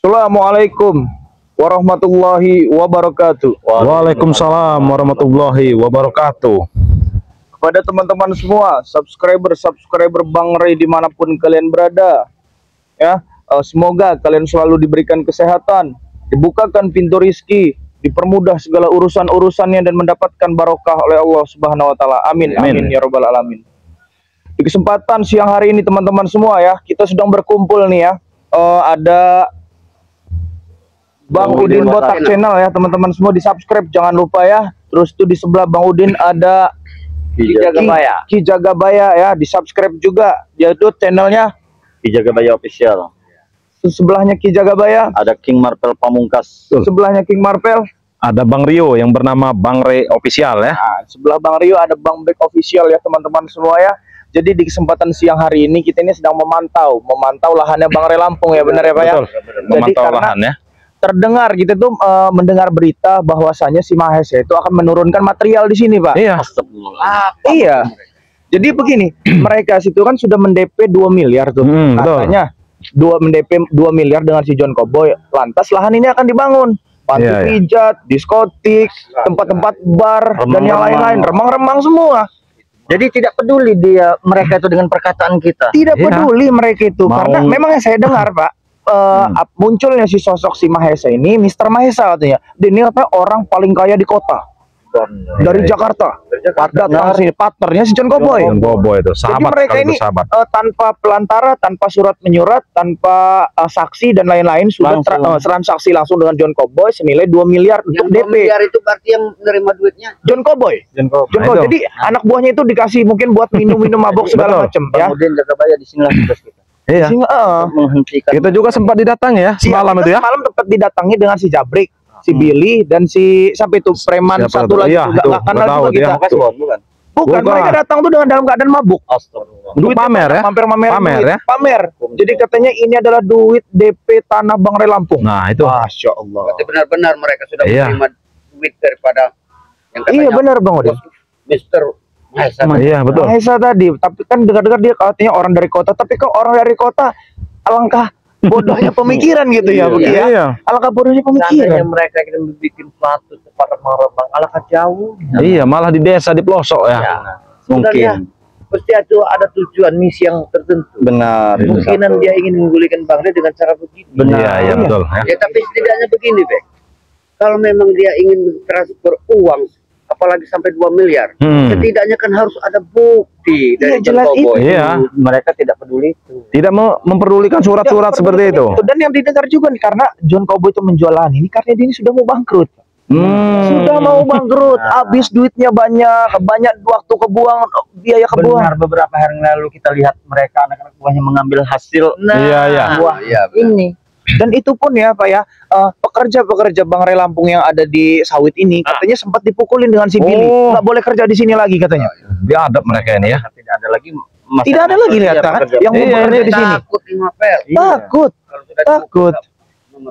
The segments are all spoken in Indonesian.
Assalamualaikum warahmatullahi wabarakatuh. Waalaikumsalam warahmatullahi wabarakatuh. Kepada teman-teman semua, subscriber Bang Ray dimanapun kalian berada, ya, semoga kalian selalu diberikan kesehatan, dibukakan pintu rizki, dipermudah segala urusan-urusannya dan mendapatkan barokah oleh Allah Subhanahu Wa Taala. Amin, amin ya robbal alamin. Di kesempatan siang hari ini teman-teman semua ya, kita sedang berkumpul nih ya. Ada Bang Udin Botak Channel ya teman-teman semua, di subscribe jangan lupa ya. Terus tuh di sebelah Bang Udin ada Ki Jagabaya ya, di subscribe juga, yaitu channelnya Ki Jagabaya Official. Sebelahnya Ki Jagabaya Ada King Marvel Pamungkas. sebelahnya King Marvel Ada Bang Rio yang bernama Bang Ray Official ya. nah, sebelah Bang Rio ada Bang Bek Official ya teman-teman semua ya. Jadi di kesempatan siang hari ini kita ini sedang memantau lahannya Bang Ray Lampung ya, benar ya Pak ya. Jadi Memantau karena lahan ya. terdengar kita tuh mendengar berita bahwasanya si Mahesa itu akan menurunkan material di sini Pak. Iya. Iya. Jadi begini, mereka situ kan sudah mendp 2 miliar tuh. Betul. Katanya mendp 2 miliar dengan si John Cowboy. Lantas lahan ini akan dibangun panti pijat, diskotik, tempat-tempat bar dan yang lain-lain, remang-remang semua. Jadi tidak peduli mereka itu dengan perkataan kita. Tidak peduli mereka itu, karena memang yang saya dengar Pak, munculnya si sosok si Mahesa ini, Mr. Mahesa katanya. Dia ini apa, orang paling kaya di kota. Dari Jakarta. Datang sini partnernya si John Cowboy. John Cowboy itu Jadi sahabat, mereka ini tanpa pelantara, tanpa surat menyurat, tanpa saksi dan lain-lain sudah transaksi langsung dengan John Cowboy senilai 2 miliar untuk DP. 2 miliar itu berarti yang menerima duitnya John Cowboy. Jadi anak buahnya itu dikasih mungkin buat minum-minum mabuk segala macam ya. Kemudian Jagabaya di sini tugas kita. Iya. Menghentikan. Kita juga sempat didatangi ya semalam itu ya. Semalam tempat didatangi dengan si Jabrik, si Billy dan si sampai itu preman satu lagi juga nggak kenal juga kita. Bukan, mereka datang tuh dengan dalam keadaan mabuk. Duit pamer ya. Pamer. Jadi katanya ini adalah duit DP tanah Bang Ray Lampung. Nah, itu. Masya Allah. Berarti benar-benar mereka sudah menerima duit daripada yang katanya. Iya benar Bang Udin. Mr. Mahesa. Iya betul. Mahesa tadi, tapi kan dengar-dengar dia katanya orang dari kota, tapi kok orang dari kota alangkah bodohnya pemikiran gitu ya, Iya. Alangkah bodohnya pemikiran. Seandainya mereka ingin bikin suatu tempat remang-remang, alangkah jauh. Iya, malah di desa, di pelosok ya. Mungkin. Pasti ada tujuan misi yang tertentu. Benar. Kemungkinan dia ingin menggulingkan Bang Ray dengan cara begini. Iya, betul. Ya, tapi setidaknya begini, Bek. Kalau memang dia ingin transfer uang, apalagi sampai 2 miliar, setidaknya kan harus ada bukti dari John Cowboy. Iya. Mereka tidak peduli itu. Tidak memperdulikan surat-surat seperti itu. Dan yang didengar juga nih, karena John Cowboy itu menjual lahan ini karena dia ini sudah mau bangkrut. Sudah mau bangkrut, habis duitnya banyak waktu kebuang, biaya kebuang. Benar, beberapa hari lalu kita lihat mereka anak-anak buahnya mengambil hasil. Buah ini. Dan itu pun ya Pak ya, pekerja-pekerja Bang Ray Lampung yang ada di sawit ini katanya sempat dipukulin dengan si Billy. Nggak boleh kerja di sini lagi katanya. Biadab mereka ini ya. Tidak ada lagi lihat kan yang mau bekerja di sini. Takut.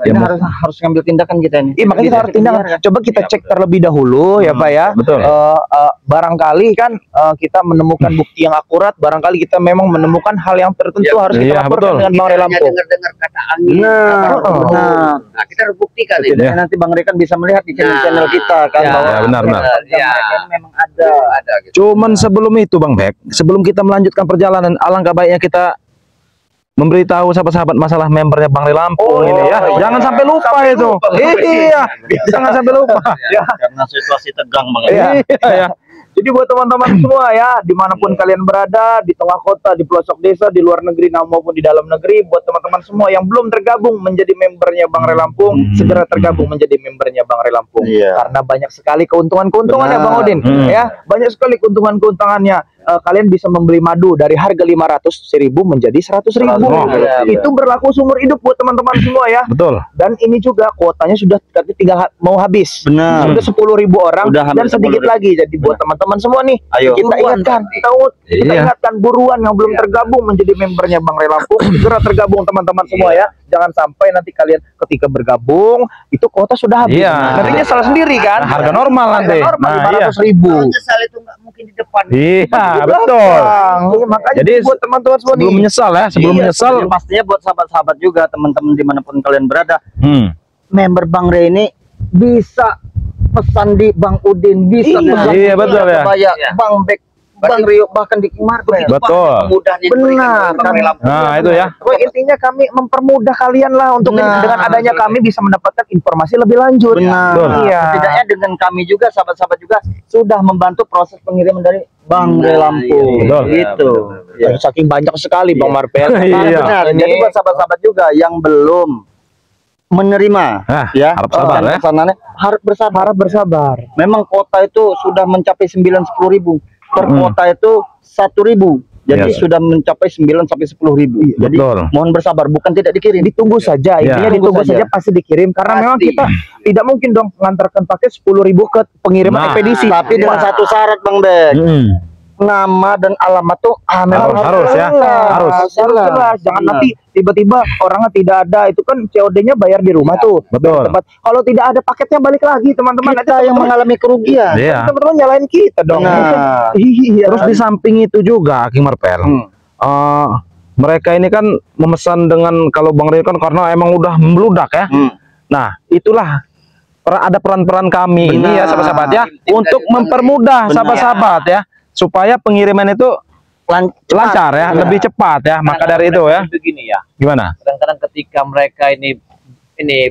Ya, harus ngambil tindakan kita ini. Iya, makanya kita harus tindakan. Coba kita cek terlebih dahulu ya Pak ya. Betul. Barangkali kan kita menemukan bukti yang akurat, barangkali kita memang menemukan hal yang tertentu harus kita laporkan dengan Bang Ray Lampung. Dengar kata angin. Nah, kita harus buktikan ini. Nanti Bang Ray kan bisa melihat di channel kita kan bahwa benar. memang ada gitu. Cuman sebelum itu Bang Bek, sebelum kita melanjutkan perjalanan, alangkah baiknya kita memberitahu sahabat-sahabat masalah membernya Bang Ray Lampung ini ya. Jangan sampai lupa itu. Iya, jangan sampai lupa. Karena situasi tegang Bang. Iya. Jadi buat teman-teman semua ya, dimanapun kalian berada, di tengah kota, di pelosok desa, di luar negeri maupun di dalam negeri, buat teman-teman semua yang belum tergabung menjadi membernya Bang Ray Lampung, segera tergabung menjadi membernya Bang Ray Lampung. Karena banyak sekali keuntungan-keuntungannya Bang Udin. Ya, banyak sekali keuntungan-keuntungannya. Kalian bisa membeli madu dari harga 500.000 menjadi 100.000. Itu berlaku seumur hidup buat teman-teman semua ya. Betul. Dan ini juga kuotanya sudah tinggal mau habis. Benar. Sudah 10.000 orang dan sedikit lagi. Jadi buat teman-teman semua nih, kita ingatkan, kita ingatkan buruan yang belum tergabung menjadi membernya Bang Ray Lampung, segera tergabung teman-teman semua ya. Jangan sampai nanti kalian ketika bergabung itu kuota sudah habis. Nantinya salah sendiri kan. Harga normal nanti. Harga normal 500.000. Nyesal itu nggak mungkin di depan. Iya. betul. Makanya Jadi buat teman-teman semua sebelum nih. menyesal ya, sebelum menyesal. Yang pastinya buat sahabat-sahabat juga, teman-teman dimanapun kalian berada, Hmm. member Bang Rey ini bisa pesan di Bang Udin, bisa pesan Iya, di betul ya. Kebaya, Bang Bek, Bang Rio, bahkan di Marvel. Betul. Benar kan? Nah, itu ya. Pokoknya intinya kami mempermudah kalian lah untuk Nah. dengan adanya kami bisa mendapatkan informasi lebih lanjut. Benar. Betul. Iya. Setidaknya dengan kami juga, sahabat-sahabat juga sudah membantu proses pengiriman dari Bang Rey Lampung. Betul. Gitu. Ya, saking banyak sekali Bang Marvel. Iya. Benar. Ini- Jadi buat sahabat-sahabat juga yang belum menerima, Ah, ya, harap sabar, dan ya. pesanannya harap bersabar. Harap bersabar. Memang kota itu sudah mencapai 9-10 ribu. Per Hmm. kota itu 1.000. Jadi Yes. sudah mencapai 9 sampai 10 ribu. Jadi betul. mohon bersabar, bukan tidak dikirim. Ditunggu saja, Ya. intinya ditunggu Tunggu saja saja. pasti dikirim karena memang Pasti. kita tidak mungkin dong mengantarkan paket 10.000 ke pengiriman Nah. ekspedisi. Tapi dengan satu syarat Bang Bek, Hmm. nama dan alamat tuh memang Harus ya. Harus. Jelas. Jangan nanti tiba-tiba orangnya tidak ada, itu kan COD-nya bayar di rumah tuh. Betul. Tempat. Kalau tidak ada paketnya balik lagi teman-teman. Nanti kita yang teman-teman- mengalami kerugian. Iya. teman-teman nyalain kita dong. Benar. Iya. Terus di samping itu juga, King Marvel. Mereka ini kan memesan dengan, kalau Bang Rey kan karena emang udah membludak ya. Nah, itulah ada peran-peran kami ini ya, Benar. sahabat-sahabat ya, Tim untuk dari Bang mempermudah Rey. sahabat-sahabat ya, supaya pengiriman itu lancar ya, lebih cepat ya. Maka dari itu ya, begini ya, gimana? kadang-kadang ketika mereka ini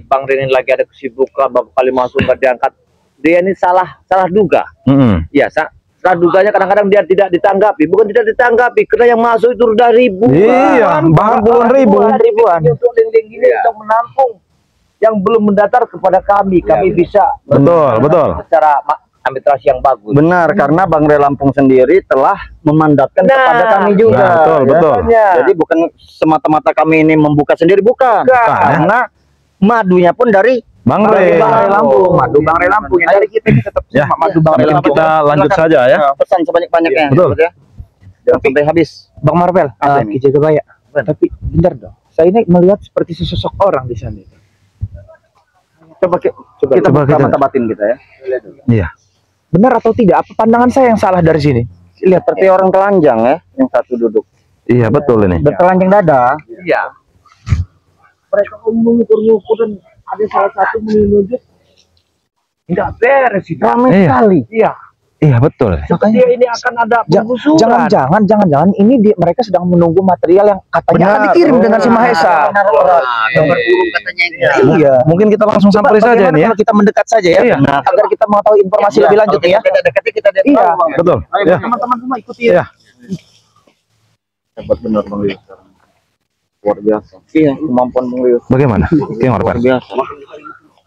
Bang Rin lagi ada kesibukan, beberapa kali masuk nggak diangkat, dia ini salah duga. Mm-mm. Ya, salah duganya kadang-kadang dia tidak ditanggapi, bukan tidak ditanggapi, karena yang masuk itu udah ribuan. Iya, bahkan puluhan ribu. Ribuan. Untuk link-link gini untuk menampung yang belum mendatar kepada kami bisa Betul. secara arbitrasi yang bagus. Benar, karena Bang Rey Lampung sendiri telah memandatkan kepada kami juga. Nah, betul, ya. betul. Jadi bukan semata-mata kami ini membuka sendiri, bukan. Karena madunya pun dari Bang Rey. Bang Rey Lampung, madu Bang Rey Lampung. Ya, dari kita ini tetap Ya, madu Bang Rey mungkin Lampung. kita lanjut Silakan. saja ya. pesan sebanyak-banyaknya. Betul. Ya. Jangan sampai habis. Bang Marvel, Apa ini? Ki Jagabaya. Tapi bentar dong. Saya ini melihat seperti sesosok orang di sana. Coba kita coba buka kita- mata batin kita ya. Iya. Benar atau tidak? Apa pandangan saya yang salah dari sini? Lihat seperti orang telanjang ya, yang satu duduk. Iya, betul ini. Bertelanjang dada. Iya. Mereka mengukur-ngukur dan ada salah satu menunjuk nggak beres itu. Ramai Iya. sekali. Iya. Iya, betul. Seperti ini akan ada penggusuran. Jangan ini mereka sedang menunggu material yang katanya akan dikirim dengan si Mahesa. Gambar burung katanya ini. Iya. Mungkin kita langsung sampai saja Bagaimana nih ya. kalau kita mendekat saja ya, Iya. agar kita mengetahui informasi lebih lanjut nih ya. Kita dekati, kita lihat Iya. tahu, Bang. Betul. Ayo Ya. teman-teman semua ikuti Iya. ya. Hebat benar Bang Rio sekarang. Luar biasa. Iya, kemampuan Bang Rio. Bagaimana? King Luar Marvel. biasa.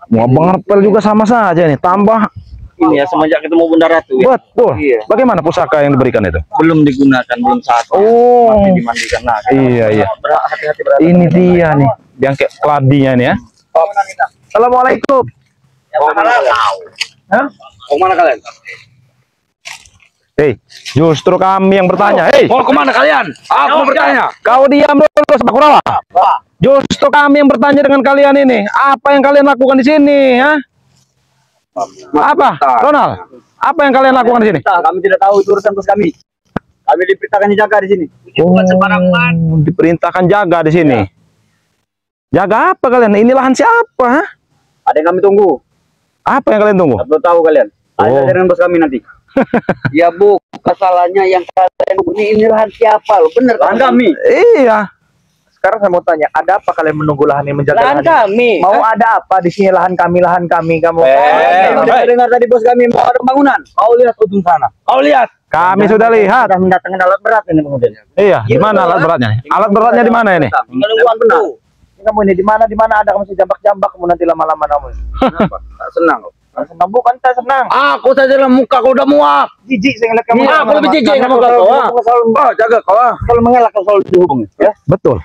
Mau Bang Marvel juga sama saja nih. Tambah. Ini ya semenjak ketemu Bunda Ratu ya. Betul. Iya. Bagaimana pusaka yang diberikan itu? Belum digunakan, belum saat. Oh. Masih dimandikan. Nah, Iya, iya. hati-hati berhati. Ini dia nih. Yang kayak keladinya nih ya. Assalamualaikum. Mau mana kalian? Hei, justru kami yang bertanya. Hei, Mau kemana kalian? Aku mau bertanya. kau diam dulu, Sakurawa. Justru kami yang bertanya dengan kalian ini. Apa yang kalian lakukan di sini, ya? Apa, Ronald? Apa yang kalian lakukan di sini? Kami tidak tahu itu urusan bos kami. Kami diperintahkan jaga di sini. Oh, diperintahkan jaga di sini. Jaga apa kalian? Ini lahan siapa? Hah? Ada yang kami tunggu. Apa yang kalian tunggu? Belum tahu kalian. Oh. Ada dengan bos kami nanti. Ya Bu, kesalahannya yang kalian ini lahan siapa lo? Bener lahan kami. Iya. Sekarang saya mau tanya, ada apa kalian menunggu lahan yang menjaga Lahan lahan ini? kami. Mau ada apa di sini lahan kami kamu? Kita dengar tadi bos kami mau ada bangunan. Kau lihat ujung sana. Kau lihat. Kami sudah lihat. Sudah mendatangkan alat berat ini kemudian. Iya, di mana alat beratnya? Alat beratnya di mana ini? Tinggal uang benar. Kamu ini di mana ada kamu jambak-jambak kamu nanti lama-lama kamu. Kenapa? Tak senang kau. Senang bukan saya senang. Aku saja lah muka kau udah muak. Jijik saya ngeliat kamu. Iya, aku lebih jijik sama kau. Oh, jaga kau. Kalau mengelak kau selalu dihubungi. Ya. Betul.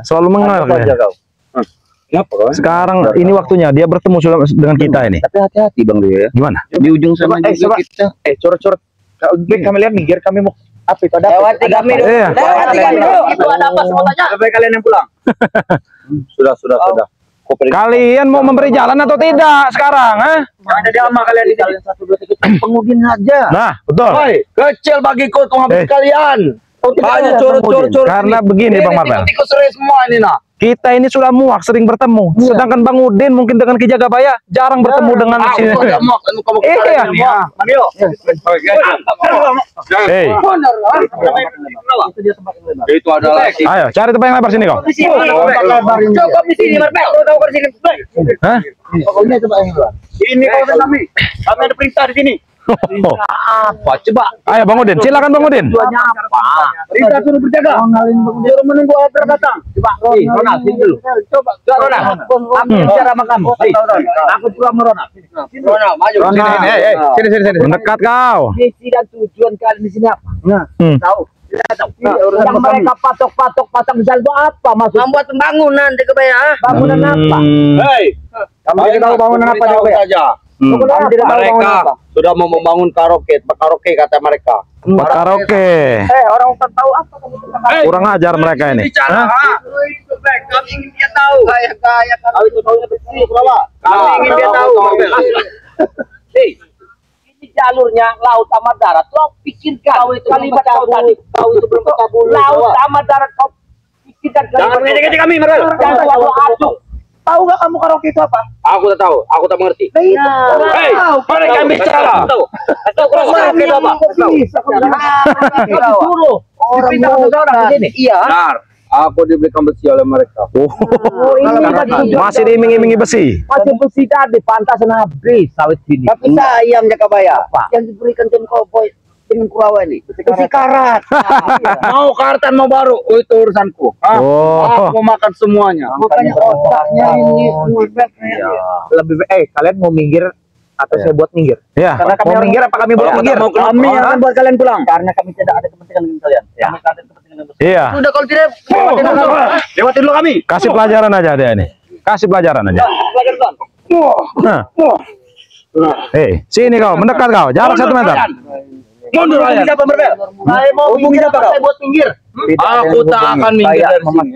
Selalu mengenal Jaga kalian. kau. Kenapa kau? Sekarang ini waktunya dia bertemu dengan kita ini. Tapi hati-hati Bang Rio ya. Gimana? Di ujung sana Coba, juga coba. kita. Curut-curut. Kami lihat nih, kami mau apa itu ada? Lewati kami dulu. Iya. Lewati kami dulu. Itu ada apa semua tanya? Lebih baik kalian yang pulang. Sudah. Kalian mau memberi jalan atau tidak sekarang? Ada drama kalian di jalan 1 2 3 pengudin saja. Nah, betul. Kecil bagiku tuh habis kalian. Banyak curut-curut. Karena begini Bang Marvel. Tikus semua ini nah. Kita ini sudah muak sering bertemu. Sedangkan Bang Udin mungkin dengan Ki Jagabaya jarang bertemu dengan sini. Iya. Hei. Itu adalah Ayo, cari tempat yang lebar sini kau. Cukup di sini, Marvel. Tahu ke sini. Hah? Pokoknya coba yang luar. Ini kawasan kami. Kami ada perintah di sini. Apa? Coba. Ayo Bang Udin, silakan Bang Udin. Tujuannya apa? Perintah suruh berjaga. Suruh menunggu order datang. Coba. Ronald, sini dulu. Coba. Ronald. Aku bicara sama kamu. Aku juga sama Ronald. Ronald, maju. Sini. Mendekat kau. Misi dan tujuan kalian di sini apa? Tahu. Yang mereka patok-patok pasang jalan itu apa maksudnya? Membuat pembangunan di Kebaya. Bangunan apa? Hei, Kamu tidak tahu bangunan apa di Kebaya? Kamu tidak tahu bangunan apa? sudah mau membangun karaoke kata mereka. Karaoke. Orang hutan tahu apa kamu tentang karaoke? Kurang ajar mereka ini. Bicara, kami ingin dia tahu. Kayak Tahu itu tahunya bersih, berapa? kami ingin dia tahu. Hei, ini jalurnya laut sama darat. Kau pikirkan kalimat kau tadi. Kau itu belum pecah bulu. Laut sama darat kau pikirkan. Jangan ngejek-ngejek kami, Marvel. Jangan selalu aduk. Tahu gak kamu karaoke itu apa? Aku tak tahu, aku tak mengerti. Hei, mereka bicara. Tahu karaoke itu apa? Orang di sini. Iya. Benar. Aku diberikan besi oleh mereka. Oh, ini masih diiming-imingi besi. masih besi tadi pantas habis sawit sini. Tapi sayang Jakabaya. Yang diberikan tim cowboy tim Kurawa ini. Besi karat. Mau kartan mau baru, itu urusanku. Oh. Aku mau makan semuanya. Makanya otaknya ini lebih kalian mau minggir atau saya buat minggir? Ya. Karena kami Mau minggir apa kami buat minggir? Kami akan buat kalian pulang. Karena kami tidak ada kepentingan dengan kalian. Ya. Kami ada kepentingan dengan Iya. Sudah kalau tidak Lewatin dulu kami. Kasih pelajaran aja dia ini. Kasih pelajaran aja. Nah. Sini kau, mendekat kau. Jarak 1 meter. Mundur kalian. Siapa Marvel? Saya mau minggir apa saya buat minggir? Aku tak akan minggir dari sini.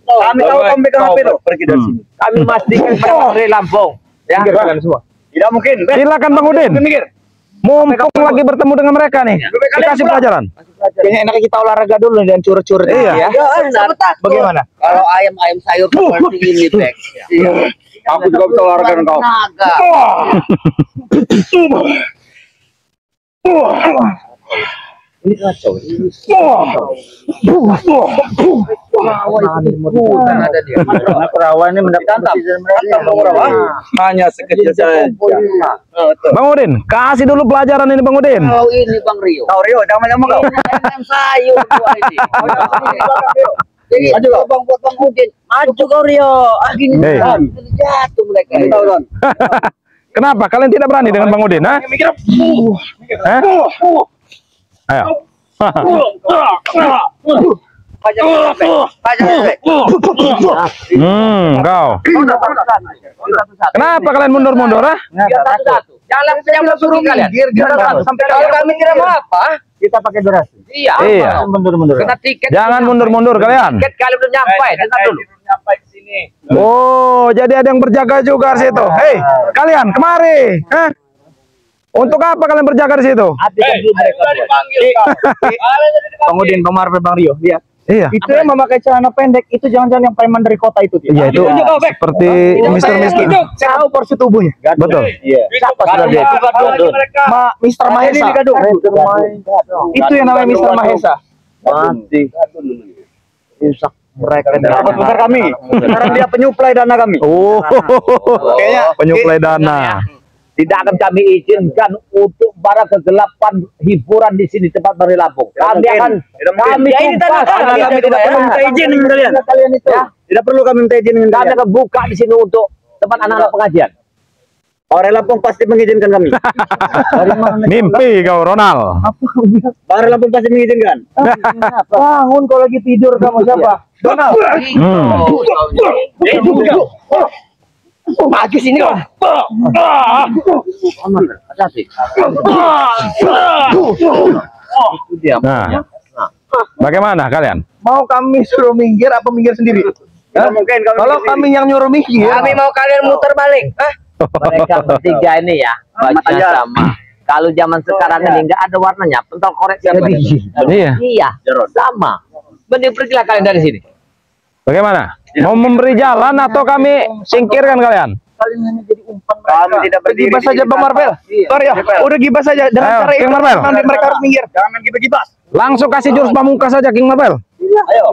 Kami tahu kamu pegang HP itu. Pergi dari sini. Kami pastikan dari Lampung. Ya. semua. Tidak mungkin. Silakan Bang Udin. Minggir. Mumpung lagi bertemu dengan mereka nih. Dikasih pelajaran. Kayaknya enaknya kita olahraga dulu dan curut-curut Iya. ya. Bagaimana? Kalau ayam sayur seperti ini, Bek. Aku juga bisa olahraga dengan kau. Naga. Ini kacau. Ada dia. Perawan ini mendapat Hanya sekecil saja. Bang Udin, kasih dulu pelajaran ini Bang Udin. Kalau ini Bang Rio. Kau Rio, jangan ngomong kau. Ayam sayur gua ini. Jadi maju Bang buat Bang Udin. Maju kau Rio. Gini Hei. jatuh mereka. Kenapa kalian tidak berani dengan Bang Udin? Hah? Hah? Ayo. Kau. Kenapa kalian mundur-mundur? Ah? Jangan suruh kalian. Sampai kalau kami tidak mau apa? Kita pakai durasi. Iya. Iya. Mundur-mundur. Kena tiket. Jangan mundur-mundur kalian. Tiket kalian belum nyampe. Dengar dulu. Sampai di sini. Oh, jadi ada yang berjaga juga di situ. Hei, kalian kemari. Hah? Untuk apa kalian berjaga di situ? Bang Udin, Bang Marvel, Bang Rio, lihat. Iya. Itu yang memakai celana pendek itu jangan-jangan yang preman dari kota itu. Iya itu seperti Mister. Saya tahu porsi tubuhnya. Betul. Iya. Siapa sudah dia? Mister Mahesa. Itu yang namanya Mister Mahesa. Mati. Rusak mereka. Dapat besar kami. Sekarang dia penyuplai dana kami. Oh, Kayaknya penyuplai dana. Tidak akan kami izinkan untuk para kegelapan hiburan di sini tempat dari Lampung. Kami akan kami tumpas. Kami tidak perlu minta izin dengan kalian. itu. Tidak perlu kami minta izin dengan Kami kalian. akan buka di sini untuk tempat anak-anak pengajian. Orang Lampung pasti mengizinkan kami. Mimpi kau Ronald. Orang Lampung pasti mengizinkan. bangun kalau lagi tidur kamu siapa? Donald. Maju sini kok. Hati-hati. Nah, bagaimana kalian? Mau kami suruh minggir apa minggir sendiri? Tidak mungkin kami Kalau kami yang nyuruh minggir. Kami mau kalian muter balik. Mereka bertiga ini ya, bajunya sama. Kalau zaman sekarang ini nggak ada warnanya, pentol korek yang Iya. Iya, sama. Mending pergilah kalian dari sini. Bagaimana? Mau memberi jalan atau kami singkirkan kalian? Kalian hanya jadi umpan Kami tidak berdiri. Gibah saja Bang Marvel. Sorry ya, udah gibah saja dengan Ayo, cara itu. King Marvel. Nanti mereka harus minggir. Jangan main gibah-gibah. Langsung kasih jurus pamungkas saja King Marvel. Ayo.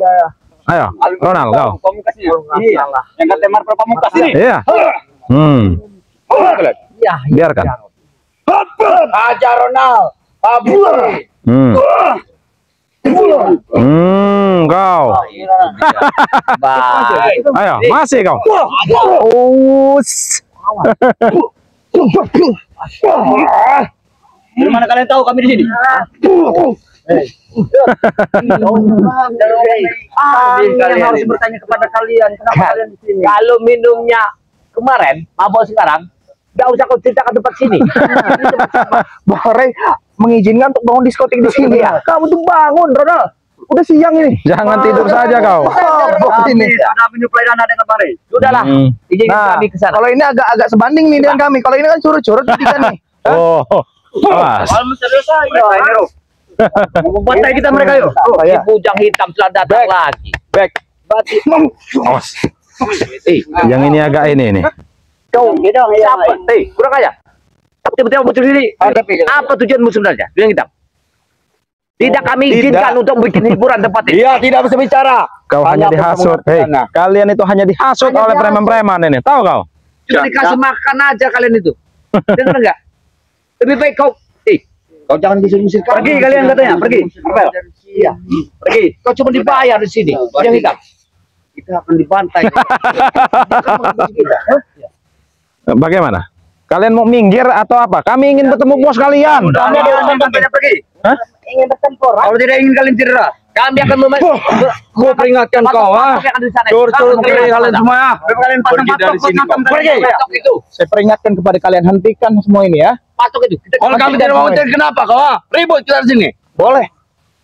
Ayo, Ronald kau. Pamungkasnya. Iya. Yang kata Marvel pamungkas ini. Iya. Iya, Biarkan. aja Ronald. Kabur. Kau. Baik. Ayo, masih kau. Dari mana kalian tahu kami di sini? Kalian harus bertanya kepada kalian, kenapa kalian di sini? Kalau minumnya kemarin, mabok sekarang, nggak usah kau cerita ke tempat sini. Bore mengizinkan untuk bangun diskotik di sini ya. Kamu tuh bangun, Ronald. Udah siang ini. Jangan tidur saja kau. Ini. Sudah menyuplai dana dengan Bari. Sudahlah, izin kami ke sana. Kalau ini agak sebanding nih dengan kami. Kalau ini kan curut-curut kita nih. Oh, awas. Membantai kita mereka yuk. Si bujang hitam telah datang lagi. Back. Awas. Yang ini agak ini nih. Kau siapa? Kurang aja. Tiba-tiba muncul sini. Apa tujuanmu sebenarnya? Yang hitam. Tidak kami izinkan untuk bikin hiburan tempat ini. Iya, tidak bisa bicara. Kau hanya dihasut. Hei, kalian itu hanya dihasut oleh preman-preman ini. Tahu kau? Cuma dikasih makan aja kalian itu. Dengar enggak? Lebih baik kau kau jangan bisik-bisik. Pergi kalian katanya, pergi. Iya. Pergi. Kau cuma dibayar di sini. Yang hitam. Kita akan dibantai. Bagaimana? Kalian mau minggir atau apa? Kami ingin bertemu bos kalian. Kami akan pergi. Hah? Ingin bertempur. Kalau tidak ingin kalian cedera, kami akan Gua peringatkan kau, Curut-curut kalian semua ya. Kalian pasang patok pergi. Patok itu. Saya peringatkan kepada kalian, hentikan semua ini ya. Patok itu. Kalau kami tidak mau mencari, kenapa kau? Ribut kita di sini. Boleh.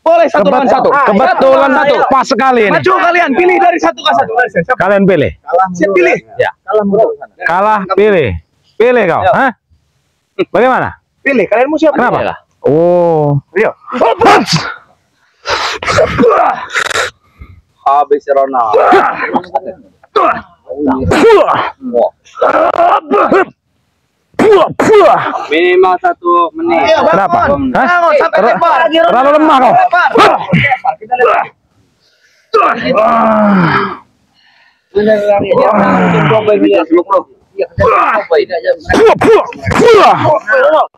Boleh satu lawan satu. Kebetulan pas sekali ini. Maju kalian, pilih dari satu ke satu. Kalian pilih. Siap pilih. Ya. Kalah pilih. Pilih kau. Hah? Bagaimana? Pilih. Kalian mau siapa? Kenapa? Oh. Ayo. Habis Ronald. Minimal 1 menit. Kenapa? Hah? Sampai lebar. Terlalu lemah kau.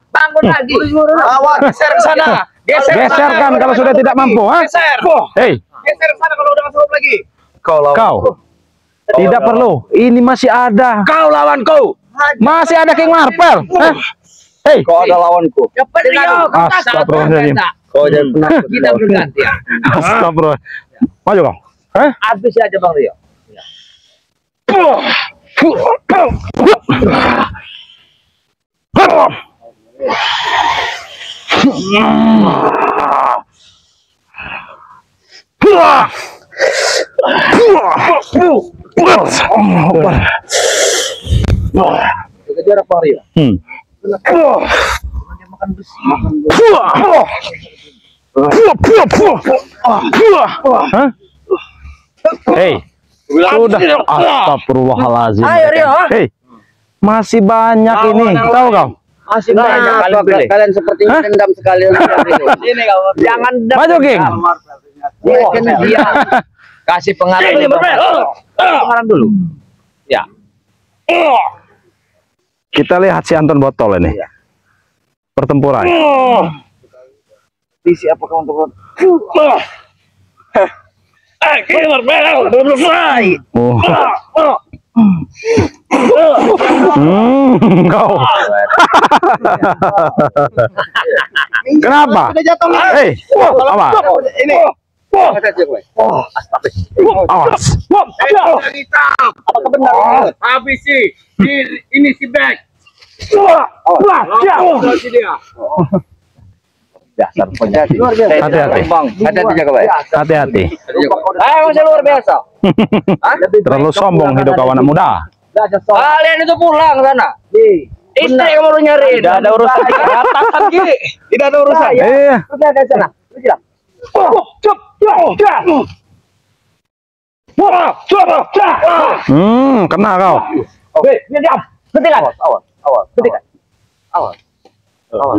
Bangun lagi. Awas, geser ke sana. Geserkan kalau sudah tidak mampu. Hah? Geser. Hei, Geser ke sana kalau udah nggak sanggup lagi. kau. Tidak perlu. Ini masih ada. Kau lawanku. Masih ada King Marvel. Hah? Hei. Kau ada lawanku. Astagfirullahaladzim. Kau jangan penakut. Kita berganti ya. Astagfirullah. Maju kau. Hah? Habis aja Bang Rio. Kejar Bang Rio. Makan besi. Hah? Hei. Sudah. Astagfirullahaladzim. Ayo Rio. Hei. Masih banyak ini. Tahu kau? Masih banyak kalian pilih. Kalian seperti dendam sekali. Ini kau. Jangan Maju, King. Dia kasih pengaruh dulu. Pengaruh dulu. Ya. Kita lihat si Anton botol ini. Pertempuran. Visi apa kawan teman? Kau. Kenapa? Hei, apa? Ini. Awas. Apakah benar? Habis sih. Ini si Beck. Dasar penjadi. Hati-hati. Bang, hati-hati jaga baik. Hati-hati. Masih luar biasa. Terlalu sombong hidup kawan muda. Kalian itu pulang sana. Istri yang mau nyariin. Tidak ada urusan atasan Ki. Tidak ada urusan. Iya. Udah ke sana. Kena kau. Diam. Hentikan. Awas. Hentikan. Awas.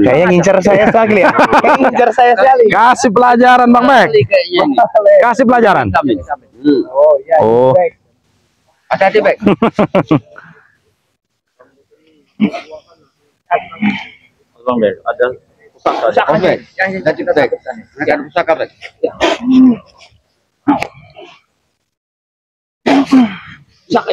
Kayaknya ngincar saya sekali ya. Kayaknya ngincar saya sekali. Kasih pelajaran Bang Bek. Kayaknya ini. Kasih pelajaran. Oh iya. Oh. Baik. Hati-hati, Bek. Bang Bek, ada Pusaka, Bek. Hati-hati, Bek. Jangan pusaka, Bek. Pusaka.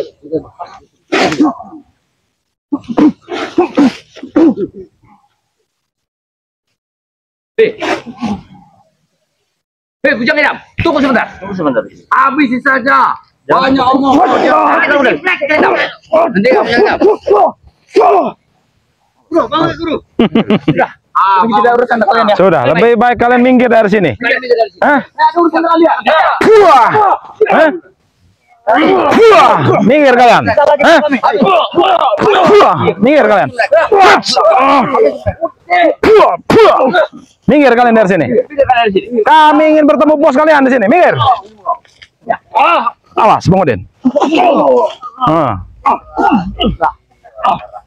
Hei, bujang Idam, tunggu sebentar. Habisi saja. Banyak omong. Nanti kamu nyangap. Guru, bangun guru. Sudah. Tidak urusan kalian ya. Sudah, lebih baik kalian minggir dari sini. Hah? Urusan kalian. Buah. Hah? Buah. Minggir kalian. Hah? Buah. Minggir kalian. Buah. Buah. Minggir kalian dari sini. Kami ingin bertemu bos kalian di sini. Minggir. Awas, Bang Udin.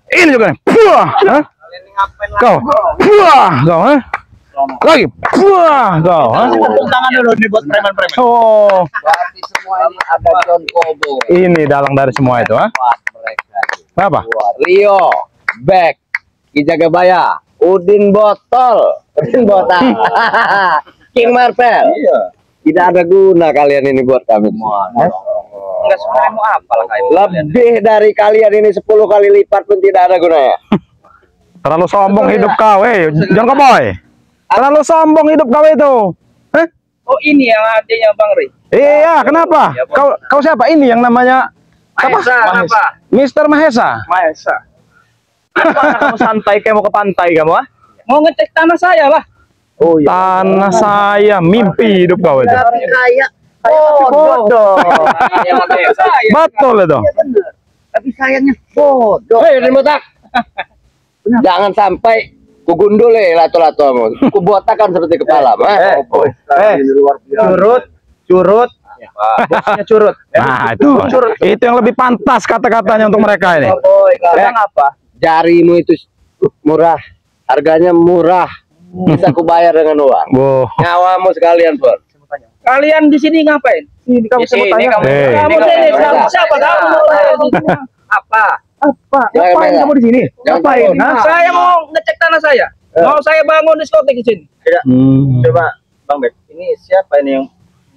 Ini juga nih. Buah. Hah? Kau. Buah. Kau. Hah? Lagi. Buah. Kau. Hah? Tepuk tangan dulu nih buat preman-preman. Oh. Berarti semua ini ada John Kobo. Ini dalang dari semua itu, ha? Apa? Rio, Bek, Ki Jagabaya, Udin Botol, King Marvel. Iya. Tidak ada guna kalian ini buat kami semua. Enggak sebenarnya mau apa lah kayak Lebih dari kalian ini 10 kali lipat pun tidak ada gunanya. Terlalu sombong hidup kau, John Cowboy. Terlalu sombong hidup kau itu. Hah? Oh ini yang adanya Bang Ri. Iya, kenapa? Kau siapa? Ini yang namanya Mahesa. Mister Mahesa. Mahesa. Kamu santai kayak mau ke pantai kamu ah? Mau ngecek tanah saya, Bah. Oh iya. Tanah saya, mimpi hidup kau itu. Tapi kayak Bodoh. Betul itu. tapi sayangnya bodoh. Hei, botak. Jangan sampai ku gundul lato-lato kamu. Ku botakan seperti kepala, Curut. Bosnya curut. Nah, itu yang lebih pantas kata-katanya untuk mereka ini. Kadang apa? Jarimu itu murah, harganya murah, bisa kubayar dengan uang. Wow. Nyawamu sekalian, Bor. Kalian di sini ngapain? Ini kamu sebut tanya. Kamu sini siapa kamu? Apa? Ngapain kamu di sini? Ngapain? Nah, Saya mau ngecek tanah saya. Mau saya bangun diskotek di sini. Coba Bang Bek, ini siapa ini yang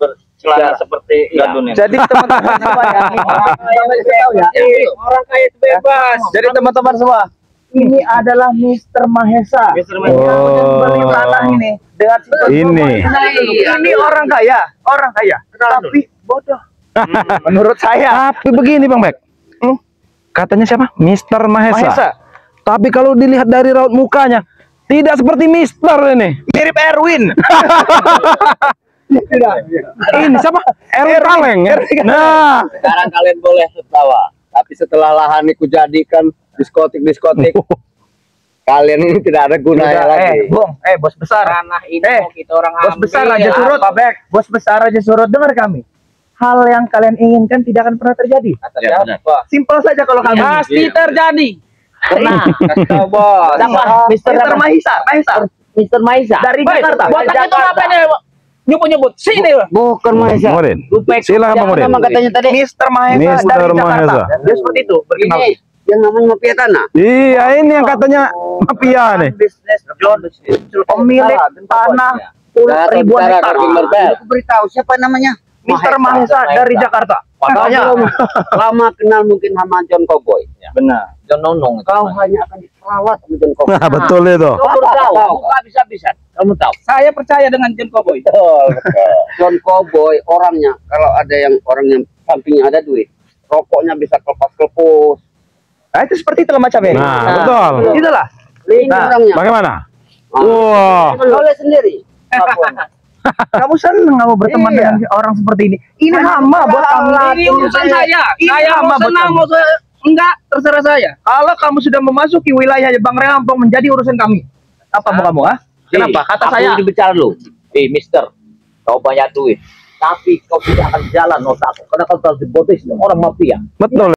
bercelana seperti gadun ini? Jadi teman-teman semua ya. Orang kaya itu bebas. Jadi teman-teman semua, ini adalah Mister Mahesa. Oh. Beli tanah ini dengan ini orang kaya, tapi bodoh. Menurut saya. Tapi begini Bang Bek. Katanya siapa? Mister Mahesa. Tapi kalau dilihat dari raut mukanya, tidak seperti Mister ini. Mirip Erwin. Ini siapa? Erwin Kaleng. Nah. sekarang kalian boleh tertawa. Tapi setelah lahan ini kujadikan diskotik, kalian ini tidak ada gunanya lagi. Bos besar. Tanah ini mau kita orang Bos besar aja surut. Bos besar aja surut. Dengar kami. Hal yang kalian inginkan tidak akan pernah terjadi. Simpel saja kalau kami. Pasti terjadi. Pernah. Bos. Mister Mahesa. Mister Maisa. Dari Jakarta. Botak itu ngapain nyebut-nyebut sini? Bukan Maisa. Modin. Silakan Bang Modin. Nama katanya tadi. Mister Mahesa Mister dari Jakarta. Mahesa. Dia seperti itu. Berkenal. Ini yang namanya mafia tanah. Iya, ini yang katanya mafia nih. Bisnis John. Pemilik tanah ribuan hektar. Aku beritahu siapa namanya. Mister Mahesa dari Jakarta. Makanya lama kenal mungkin sama John Cowboy. benar. John Nonong. Kau hanya akan diperawat sama John Cowboy. Nah, betul itu. Kau tahu. Habis-habisan. Kamu tahu. Saya percaya dengan John Cowboy. John Cowboy orangnya kalau ada yang orang yang sampingnya ada duit, rokoknya bisa kelepas-kelepus. Nah, itu seperti itulah macamnya. Nah, betul. Itulah. Ini orangnya. Bagaimana? Wah. Oleh sendiri. Kamu seneng kamu berteman dengan orang seperti ini. Ini hama buat kamu. Ini urusan saya. Ini Saya hama mau buat senang, kamu. mau enggak, terserah saya. Kalau kamu sudah memasuki wilayahnya Bang Relampong menjadi urusan kami. Apa mau kamu, ah? Kenapa? Kata saya. Aku bicara lu. Mister, kau banyak duit, tapi kau tidak akan jalan otakku karena kau terus dibodohi orang mafia. Betul.